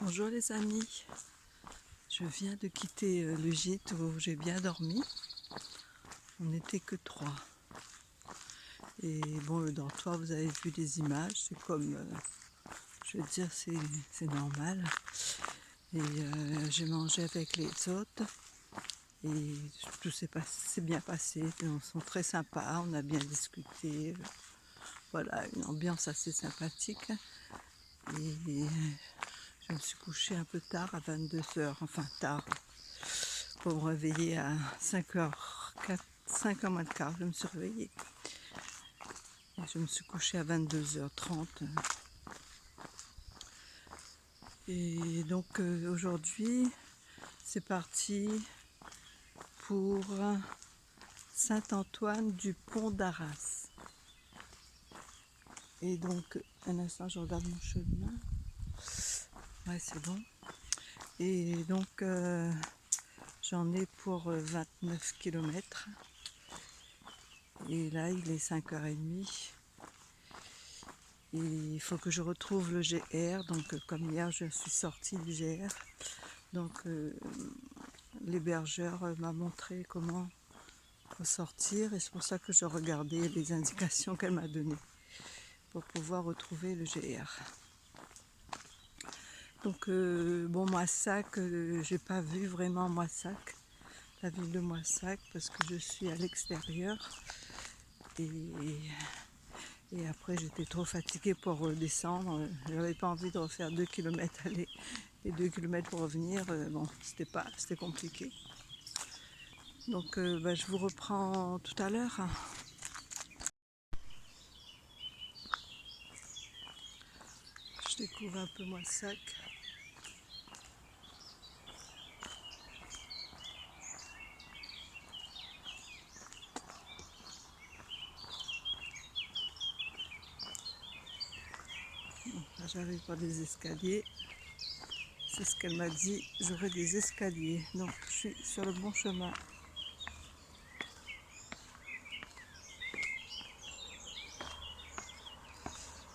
Bonjour les amis, je viens de quitter le gîte où j'ai bien dormi. On n'était que 3. Et bon, le dortoir, vous avez vu des images, c'est comme, je veux dire, c'est normal. Et j'ai mangé avec les autres et tout s'est bien passé. Ils sont très sympas, on a bien discuté. Voilà, une ambiance assez sympathique. Et je me suis couchée un peu tard, à 22h, enfin tard, pour me réveiller à 5h moins de quart, je me suis réveillée. Et je me suis couchée à 22h30. Et donc aujourd'hui, c'est parti pour Saint-Antoine du Pont d'Arras. Et donc, un instant, je regarde mon chemin. Ouais, c'est bon. Et donc, j'en ai pour 29 km. Et là, il est 5h30. Et il faut que je retrouve le GR. Donc, comme hier, je suis sortie du GR. Donc, l'hébergeur m'a montré comment sortir. Et c'est pour ça que je regardais les indications qu'elle m'a données pour pouvoir retrouver le GR. Donc, bon, Moissac, j'ai pas vu vraiment Moissac, la ville de Moissac, parce que je suis à l'extérieur. Et après, j'étais trop fatiguée pour redescendre. J'avais pas envie de refaire 2 km aller et 2 km pour revenir. Bon, c'était compliqué. Donc, je vous reprends tout à l'heure. Je découvre un peu Moissac. Là, j'arrive par des escaliers. C'est ce qu'elle m'a dit, j'aurai des escaliers. Donc, je suis sur le bon chemin.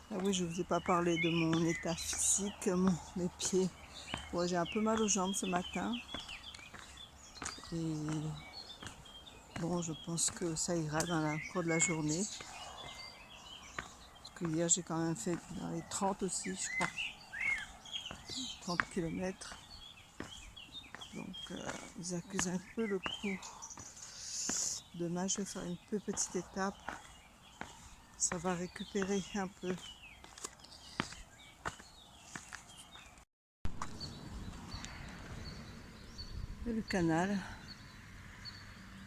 Ah oui, je ne vous ai pas parlé de mon état physique, mes pieds. Ouais, j'ai un peu mal aux jambes ce matin. Et bon, je pense que ça ira dans la cours de la journée. Parce que hier, j'ai quand même fait dans les 30 aussi, je crois. 30 km. Donc, ils accusent un peu le coup. Demain, je vais faire une petite étape. Ça va récupérer un peu. Et le canal.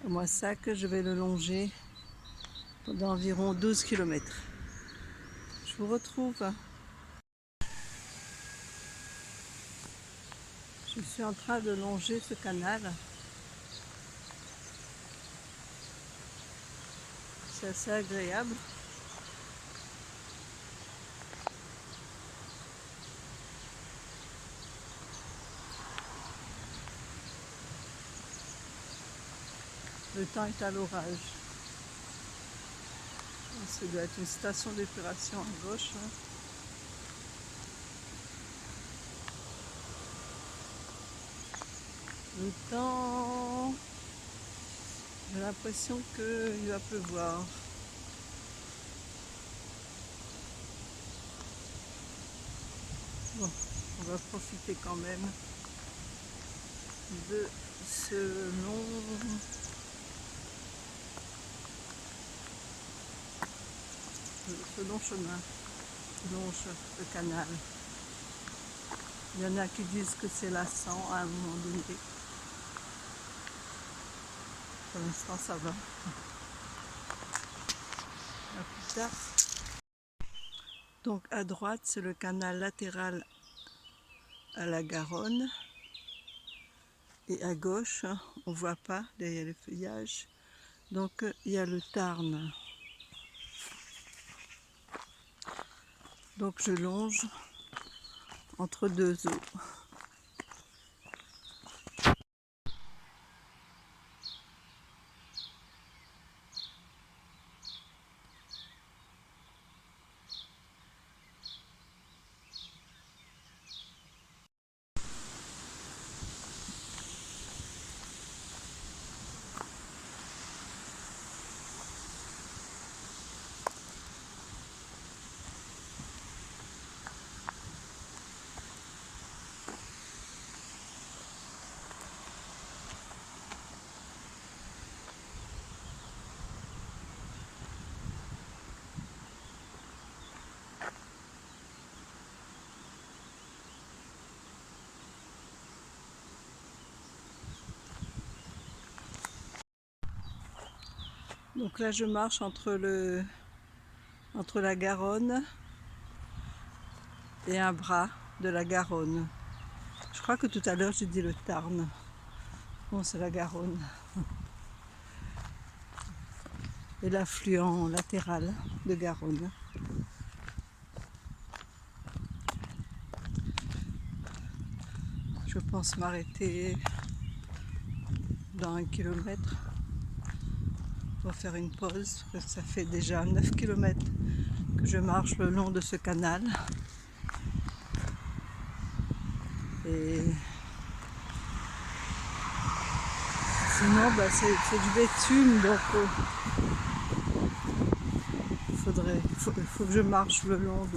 Moi, ça que je vais le longer pendant environ 12 km. Je vous retrouve. Je suis en train de longer ce canal. C'est assez agréable. Le temps est à l'orage. Ça doit être une station d'épuration à gauche. Le temps, j'ai l'impression qu'il va pleuvoir. Bon, on va profiter quand même de ce long chemin qui longe le canal. Il y en a qui disent que c'est lassant à un moment donné. Pour l'instant, ça va. À plus tard. Donc à droite, c'est le canal latéral à la Garonne. Et à gauche, on ne voit pas derrière les feuillages. Donc il y a le Tarn. Donc je longe entre deux eaux. Donc là je marche entre la Garonne et un bras de la Garonne. Je crois que tout à l'heure j'ai dit le Tarn. Bon, c'est la Garonne. Et l'affluent latéral de Garonne. Je pense m'arrêter dans 1 kilomètre pour faire une pause, parce que ça fait déjà 9 km que je marche le long de ce canal. Et sinon c'est du bitume, donc il faut que je marche le long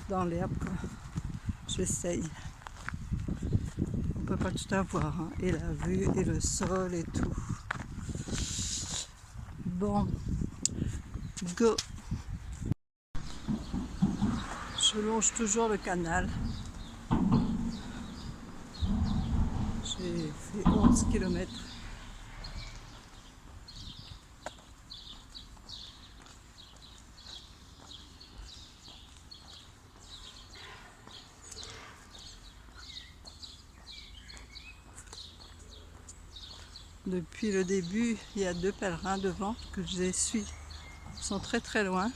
dans l'herbe. J'essaye. On peut pas tout avoir, hein. Et la vue et le sol et tout. Bon, go. Je longe toujours le canal. J'ai fait 11 km. Depuis le début, il y a 2 pèlerins devant que je les suis. Ils sont très très loin.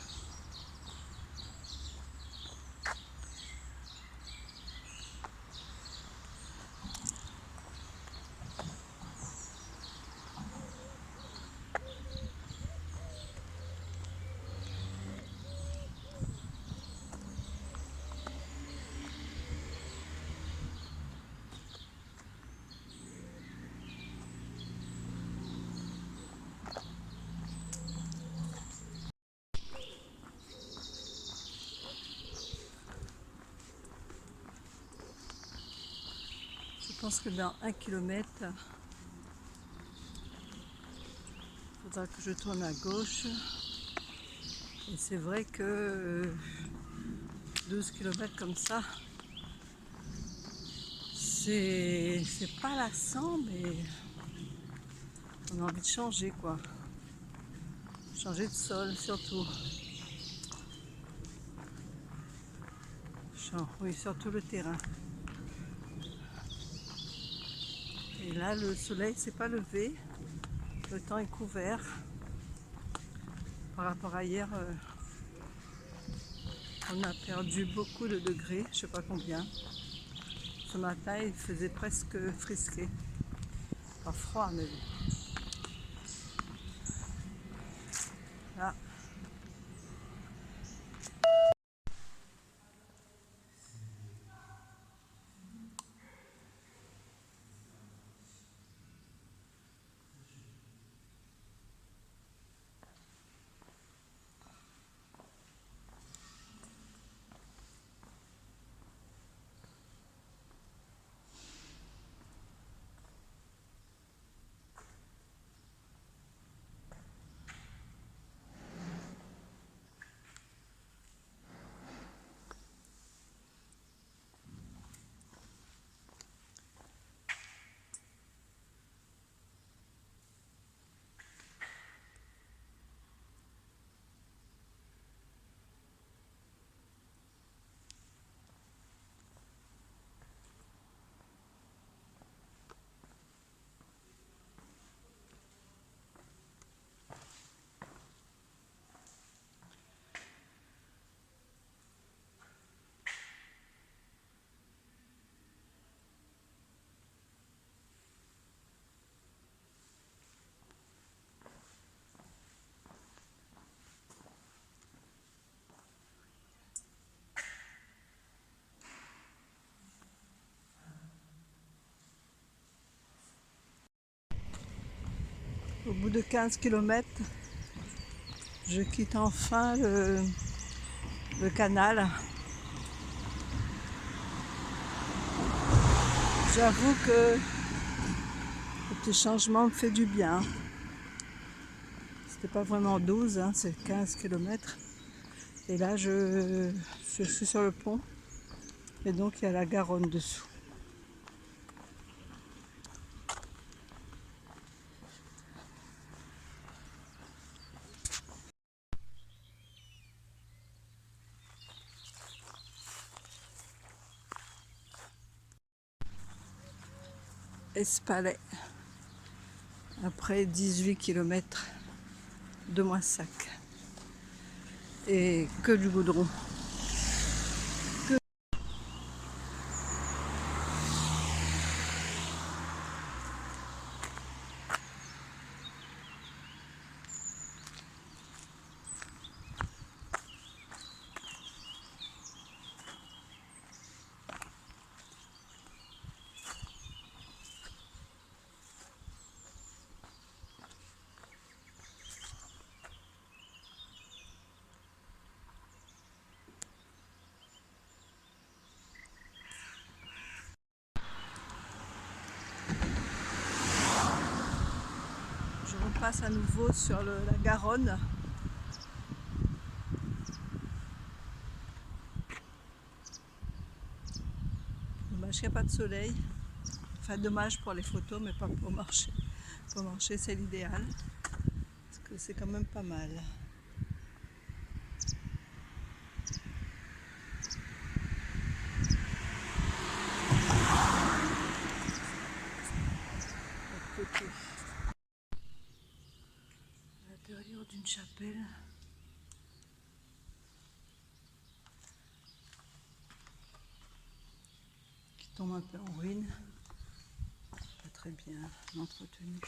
Je pense que dans 1 kilomètre, il faudra que je tourne à gauche. Et c'est vrai que 12 km comme ça, c'est pas lassant, mais on a envie de changer, quoi. Changer de sol surtout. Oui, surtout le terrain. Et là, le soleil s'est pas levé. Le temps est couvert. Par rapport à hier, on a perdu beaucoup de degrés, je sais pas combien. Ce matin, il faisait presque frisqué. Pas froid, mais bon. Là. Au bout de 15 km, je quitte enfin le canal. J'avoue que le petit changement me fait du bien. C'était pas vraiment 12, hein, c'est 15 km. Et là, je suis sur le pont. Et donc, il y a la Garonne dessous. Espalais. Après 18 km de Moissac. Et que du goudron. Je repasse à nouveau sur la Garonne. Dommage qu'il n'y a pas de soleil. Enfin, dommage pour les photos, mais pas pour marcher. Pour marcher, c'est l'idéal. Parce que c'est quand même pas mal. Côté. À l'intérieur d'une chapelle. Qui tombe un peu en ruine. Pas très bien entretenue.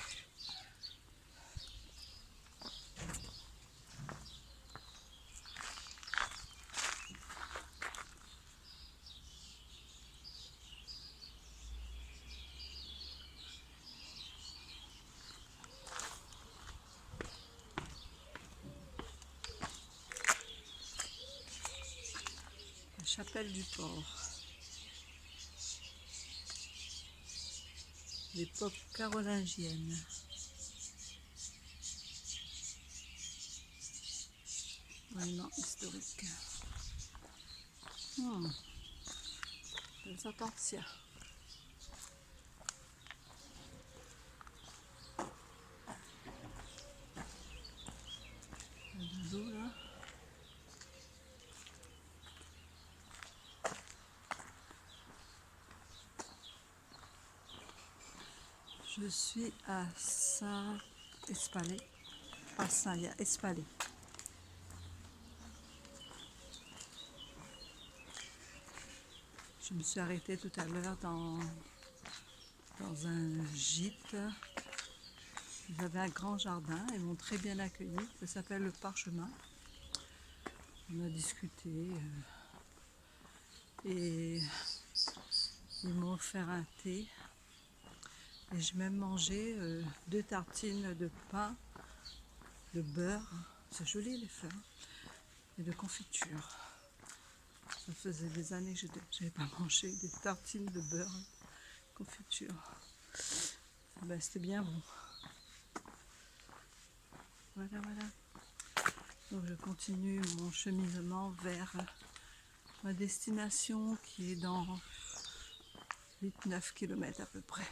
La chapelle du port. L'époque carolingienne. Monument historique. Belles hortensias. Il y a de l'eau là. Je suis à Saint-Espalais. Pas Saint, il y a Espalais. Je me suis arrêtée tout à l'heure dans un gîte. Ils avaient un grand jardin, ils m'ont très bien accueilli. Ça s'appelle le Parchemin. On a discuté et ils m'ont offert un thé. Et j'ai même mangé 2 tartines de pain, de beurre. C'est joli les fleurs. Et de confiture. Ça faisait des années que je n'avais pas mangé des tartines de beurre, confiture. Ben, c'était bien bon. Voilà, voilà. Donc je continue mon cheminement vers ma destination qui est dans 8-9 km à peu près.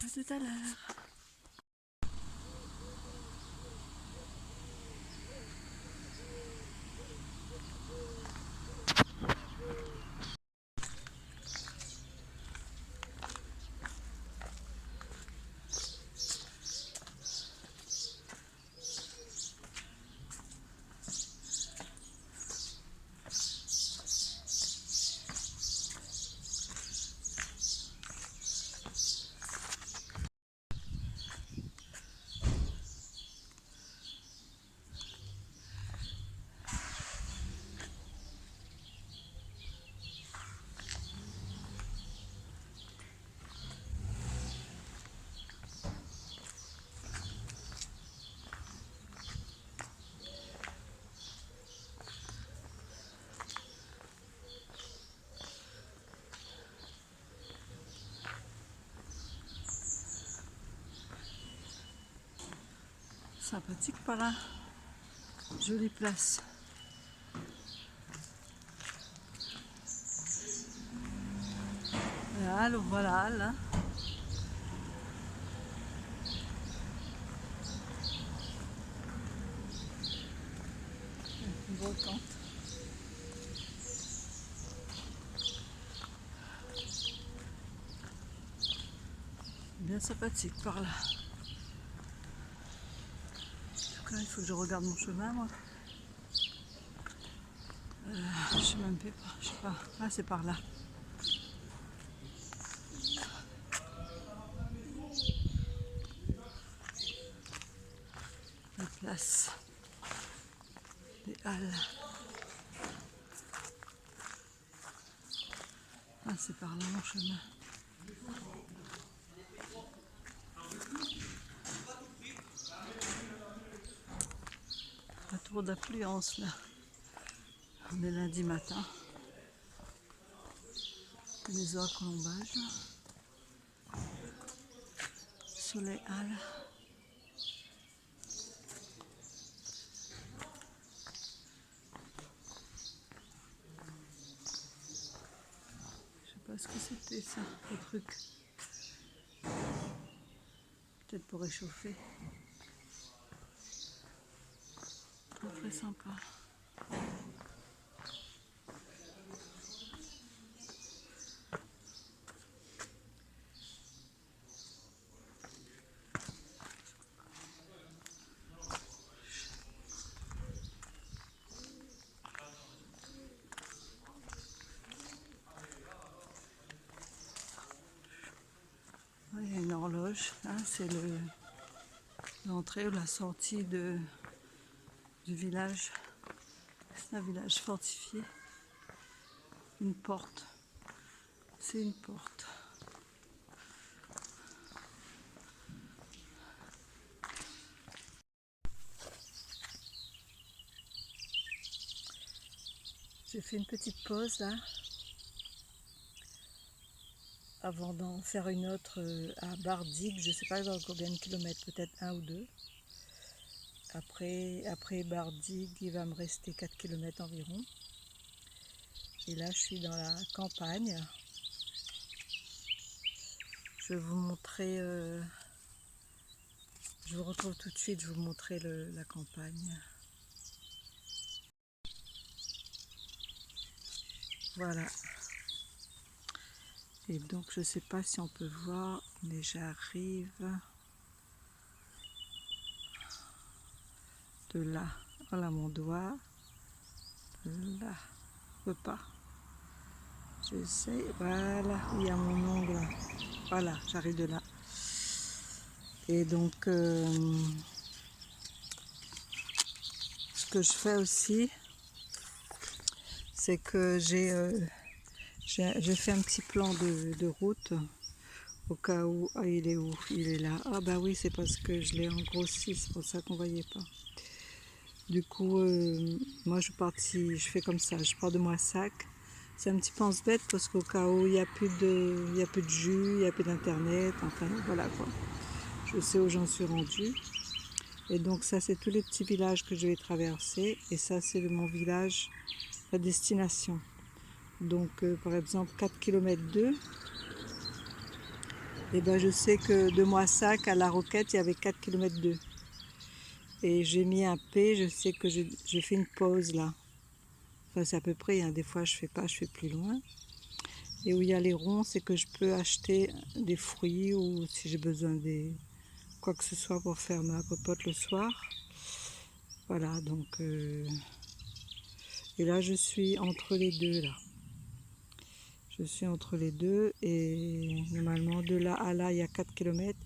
À tout à l'heure. Sympathique par là. Jolie place. Là, le voilà là. Une volcan. bien sympathique par là. En tout cas, il faut que je regarde mon chemin, moi. Je sais même pas, je sais pas. Ah, c'est par là. La place des Halles. Ah, c'est par là mon chemin. Retour d'affluence là. On est lundi matin. Maison à colombage. Sur les Halles. Je sais pas ce que c'était ça, le truc. Peut-être pour réchauffer. Très sympa. Il y a une horloge, hein, c'est l'entrée ou la sortie du village. C'est un village fortifié. Une porte. C'est une porte. J'ai fait une petite pause là, avant d'en faire une autre à Bardig, je ne sais pas dans combien de kilomètres, peut-être 1 ou 2. Après Bardig, il va me rester 4 km environ. Et là, je suis dans la campagne. Je vais vous montrer, je vous retrouve tout de suite, je vais vous montrer la campagne. Voilà. Et donc, je ne sais pas si on peut voir, mais j'arrive de là. Voilà mon doigt. De là. Je peux pas. J'essaie. Voilà. Il y a mon ongle. Voilà, j'arrive de là. Et donc, ce que je fais aussi, c'est que j'ai fait un petit plan de route au cas où. Ah, il est où? Il est là. Ah bah oui, c'est parce que je l'ai engrossi, c'est pour ça qu'on ne voyait pas. Du coup, moi je fais comme ça, je pars de Moissac. C'est un petit pense-bête parce qu'au cas où il n'y a plus de jus, il n'y a plus d'internet, enfin voilà quoi. Je sais où j'en suis rendue. Et donc ça c'est tous les petits villages que je vais traverser. Et ça c'est mon village, la destination. Donc par exemple 4 km 2. Et ben je sais que de Moissac à La Roquette il y avait 4 km 2. Et j'ai mis un P, je sais que j'ai fait une pause là. Enfin c'est à peu près, hein. Des fois je fais plus loin. Et où il y a les ronds, c'est que je peux acheter des fruits ou si j'ai besoin de quoi que ce soit pour faire ma popote le soir. Voilà, donc et là je suis entre les deux là. Je suis entre les deux et normalement de là à là il y a 4 km.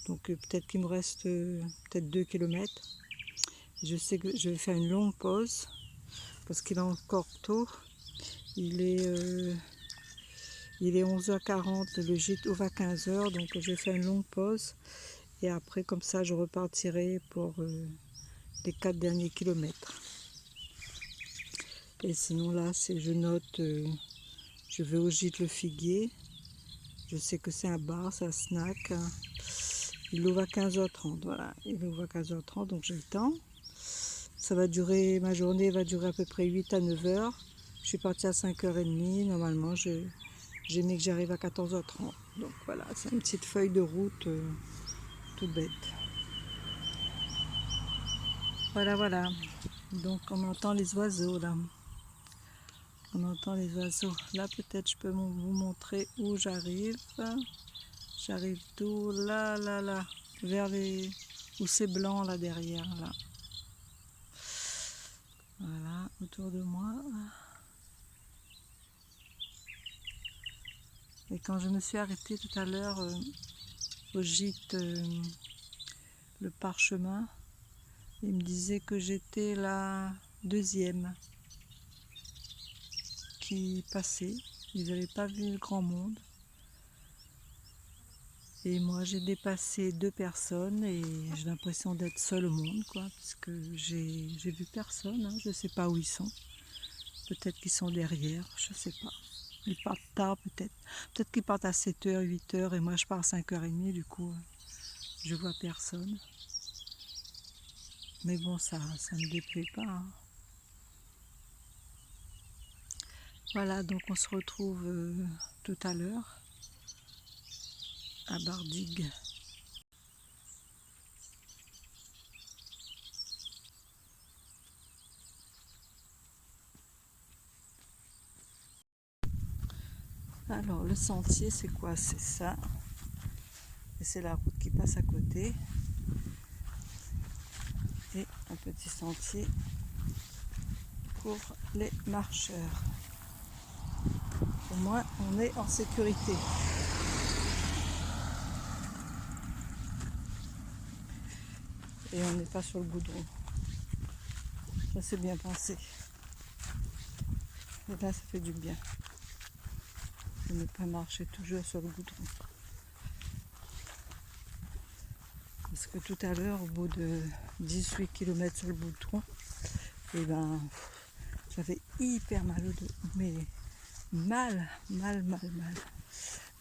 Donc peut-être qu'il me reste peut-être 2 km. Je sais que je vais faire une longue pause parce qu'il est encore tôt. Il est 11h40, le gîte ouvre à 15h, donc je vais faire une longue pause. Et après, comme ça, je repartirai pour les 4 derniers kilomètres. Et sinon, là, je note, je vais au gîte Le Figuier. Je sais que c'est un bar, c'est un snack. Il ouvre à 15h30, voilà. Il ouvre à 15h30, donc j'ai le temps. Ça va durer, ma journée va durer à peu près 8 à 9h. Je suis partie à 5h30. Normalement, j'ai mis que j'arrive à 14h30. Donc voilà, c'est une petite feuille de route toute bête. Voilà, voilà. Donc on entend les oiseaux là. On entend les oiseaux. Là peut-être je peux vous montrer où j'arrive. J'arrive tout là, vers les... où c'est blanc là derrière, là. Voilà, autour de moi. Et quand je me suis arrêtée tout à l'heure au gîte Le Parchemin, il me disait que j'étais la deuxième qui passait. Ils n'avaient pas vu le grand monde. Et moi j'ai dépassé 2 personnes et j'ai l'impression d'être seule au monde, quoi, parce que j'ai vu personne, hein. Je ne sais pas où ils sont. Peut-être qu'ils sont derrière, je ne sais pas. Ils partent tard peut-être. Peut-être qu'ils partent à 7h, 8h et moi je pars à 5h30, du coup je vois personne. Mais bon, ça ne me déplaît pas, hein. Voilà, donc on se retrouve tout à l'heure à Bardig. Alors le sentier c'est quoi? C'est ça. Et c'est la route qui passe à côté. Et un petit sentier pour les marcheurs. Au moins on est en sécurité. Et on n'est pas sur le goudron. Ça c'est bien pensé. Et là ça fait du bien de ne pas marcher toujours sur le goudron. Parce que tout à l'heure, au bout de 18 km sur le goudron, et ben, j'avais hyper mal au dos. Mais mal.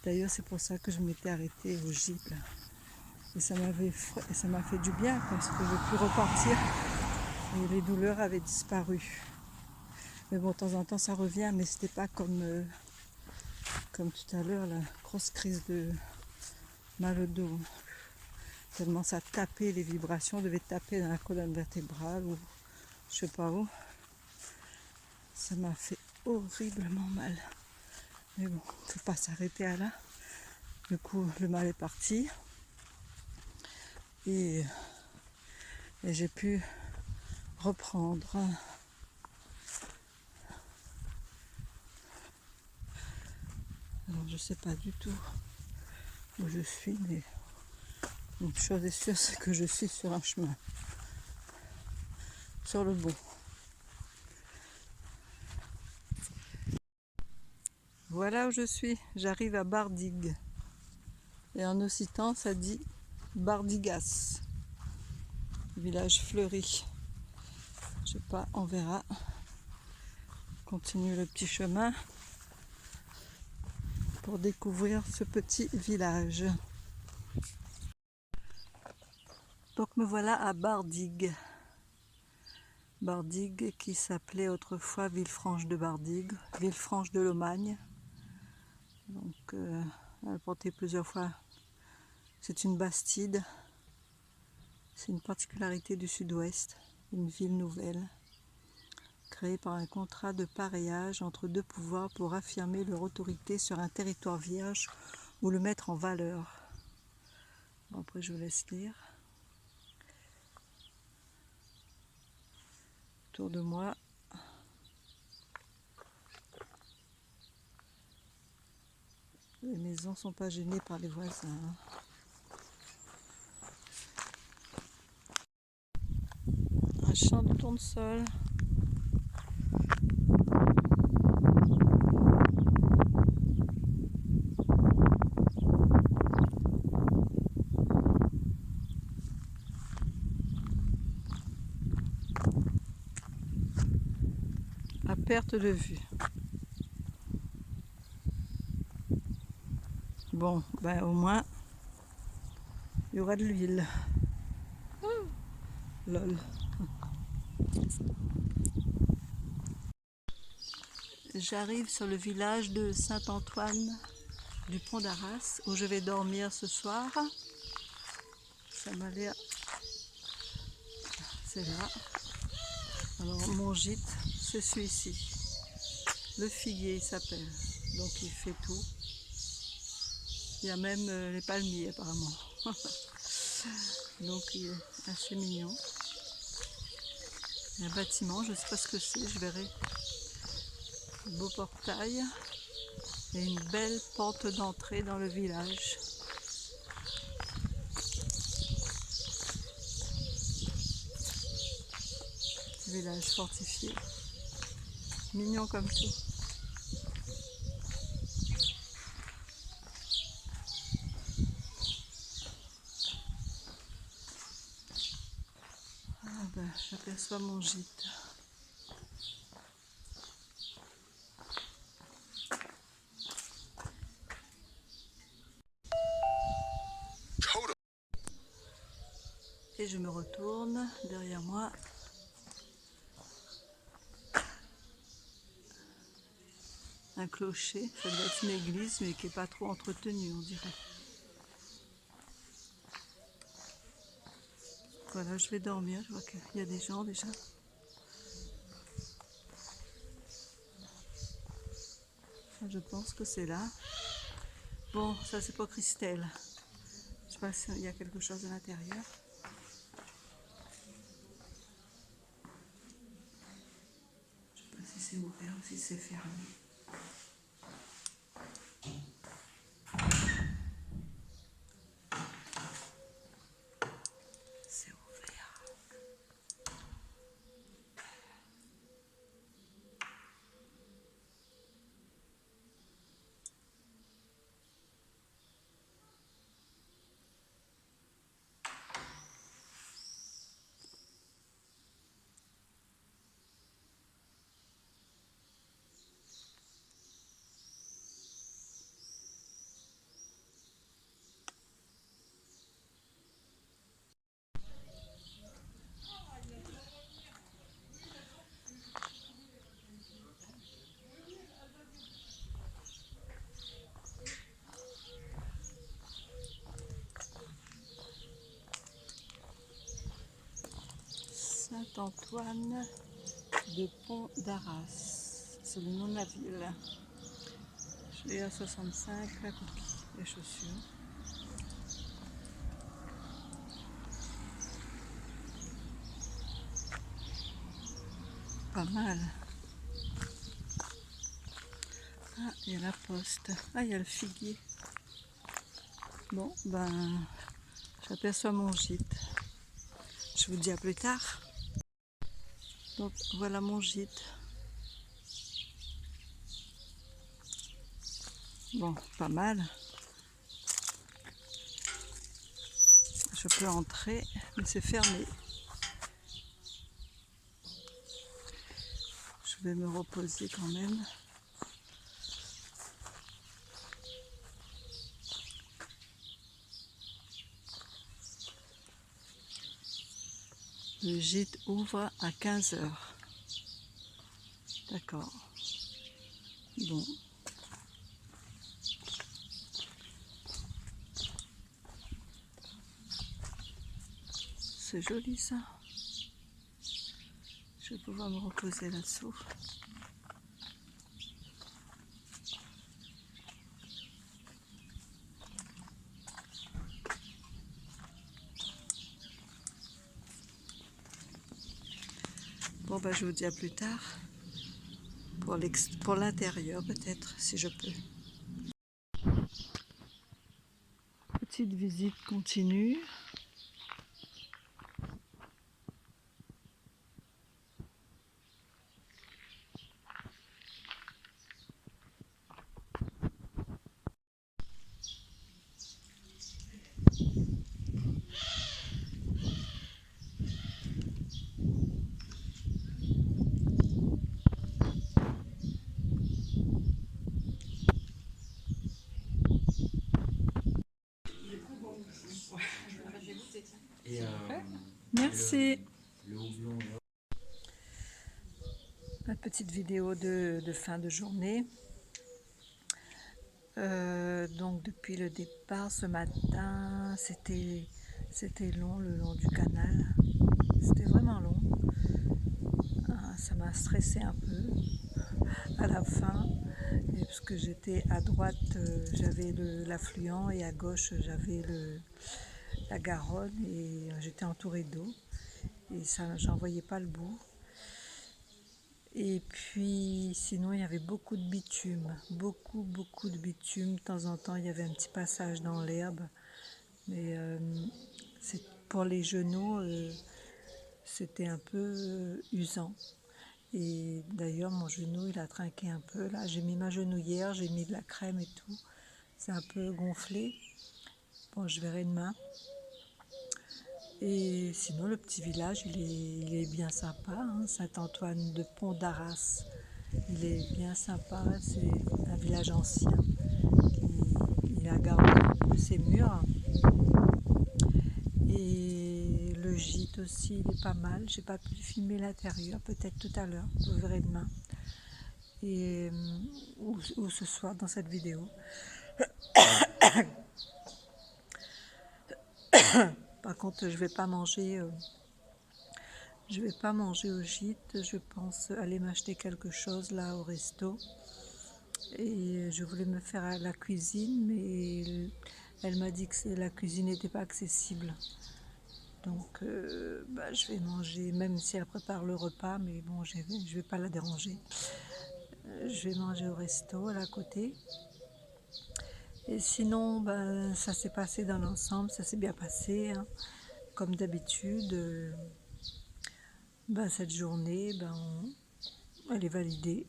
D'ailleurs, c'est pour ça que je m'étais arrêtée au gîte. Et ça m'a fait du bien parce que j'ai pu repartir et les douleurs avaient disparu. Mais bon, de temps en temps, ça revient, mais c'était pas comme tout à l'heure, la grosse crise de mal au dos. Tellement ça tapait, les vibrations devaient taper dans la colonne vertébrale ou je sais pas où. Ça m'a fait horriblement mal. Mais bon, il ne faut pas s'arrêter à là. Du coup, le mal est parti. Et j'ai pu reprendre. Alors, je ne sais pas du tout où je suis, mais une chose est sûre, c'est que je suis sur un chemin. Sur le bon. Voilà où je suis. J'arrive à Bardig. Et en occitan, ça dit Bardigas. Village fleuri. Je sais pas, on verra. Continue le petit chemin pour découvrir ce petit village. Donc me voilà à Bardig. Bardig qui s'appelait autrefois Villefranche de Bardig, Villefranche de Lomagne. Donc elle a porté plusieurs fois. C'est une bastide. C'est une particularité du sud-ouest, une ville nouvelle, créée par un contrat de pareillage entre 2 pouvoirs pour affirmer leur autorité sur un territoire vierge ou le mettre en valeur. Bon, après je vous laisse lire. Autour de moi, les maisons ne sont pas gênées par les voisins. Un champ de tournesol. À perte de vue. Bon, ben au moins, il y aura de l'huile. Lol. J'arrive sur le village de Saint-Antoine du Pont d'Arras où je vais dormir ce soir. Ça m'a l'air... C'est là. Alors mon gîte, c'est celui-ci. Le Figuier il s'appelle. Donc il fait tout. Il y a même les palmiers apparemment. Donc il est assez mignon. Il y a un bâtiment, je ne sais pas ce que c'est, je verrai. Un beau portail et une belle porte d'entrée dans le village. Village fortifié. Mignon comme tout. Ah ben, j'aperçois mon gîte. Et je me retourne derrière moi. Un clocher, ça doit être une église mais qui n'est pas trop entretenue on dirait. Voilà, je vais dormir, je vois qu'il y a des gens déjà. Je pense que c'est là. Bon, ça c'est pour Christelle. Je sais pas s'il y a quelque chose à l'intérieur. Je sais pas si c'est ouvert ou si c'est fermé. C'est ouvert. Saint-Antoine de Pont-d'Arras, c'est le nom de la ville. Je l'ai à 65, la coquille, les chaussures. Pas mal. Ah, il y a la poste. Ah, il y a le figuier. Bon, ben, j'aperçois mon gîte. Je vous dis à plus tard. Donc, voilà mon gîte. Bon, pas mal. Je peux entrer, mais c'est fermé. Je vais me reposer quand même. Le gîte ouvre à 15 h. D'accord. Bon. C'est joli ça. Je vais pouvoir me reposer là-dessous. Bon bah je vous dis à plus tard. Pour l'intérieur peut-être, si je peux. Petite visite continue. Merci. Ma petite vidéo de fin de journée. Donc depuis le départ ce matin, c'était long, le long du canal. C'était vraiment long. Ça m'a m'a stressé un peu à la fin, et parce que j'étais à droite, j'avais l'affluent et à gauche j'avais la Garonne et j'étais entourée d'eau et ça, j'en voyais pas le bout. Et puis sinon il y avait beaucoup de bitume, beaucoup de bitume. De temps en temps il y avait un petit passage dans l'herbe, mais c'est pour les genoux, c'était un peu usant. Et d'ailleurs mon genou il a trinqué un peu là. J'ai mis ma genouillère, j'ai mis de la crème et tout. C'est un peu gonflé. Bon, je verrai demain. Et sinon, le petit village, il est bien sympa, hein, Saint-Antoine de Pont-d'Arras. Il est bien sympa, c'est un village ancien. Il a gardé un peu ses murs. Et le gîte aussi, il est pas mal. J'ai pas pu filmer l'intérieur, peut-être tout à l'heure, vous verrez demain. Et, ou ce soir dans cette vidéo. Par contre, je vais pas manger au gîte, je pense aller m'acheter quelque chose là au resto. Et je voulais me faire à la cuisine, mais elle m'a dit que la cuisine n'était pas accessible. Donc je vais manger, même si elle prépare le repas, mais bon, je vais pas la déranger. Je vais manger au resto à côté. Et sinon, ça s'est passé dans l'ensemble, ça s'est bien passé, hein. Comme d'habitude, cette journée, elle est validée.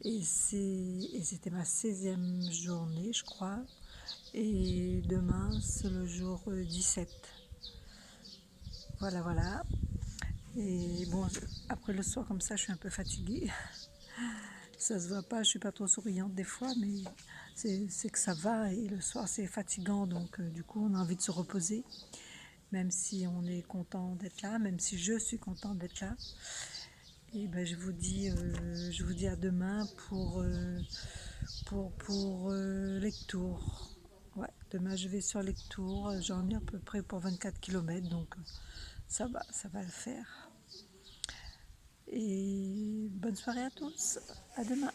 Et c'était ma 16e journée, je crois. Et demain, c'est le jour 17. Voilà. Et bon, après le soir comme ça, je suis un peu fatiguée. Ça se voit pas, je suis pas trop souriante des fois, mais c'est que ça va. Et le soir, c'est fatigant, donc du coup, on a envie de se reposer. Même si on est content d'être là, même si je suis contente d'être là. Et je vous dis à demain pour Lectoure. Ouais, demain je vais sur Lectoure, j'en ai à peu près pour 24 km, donc ça va le faire. Et bonne soirée à tous, à demain.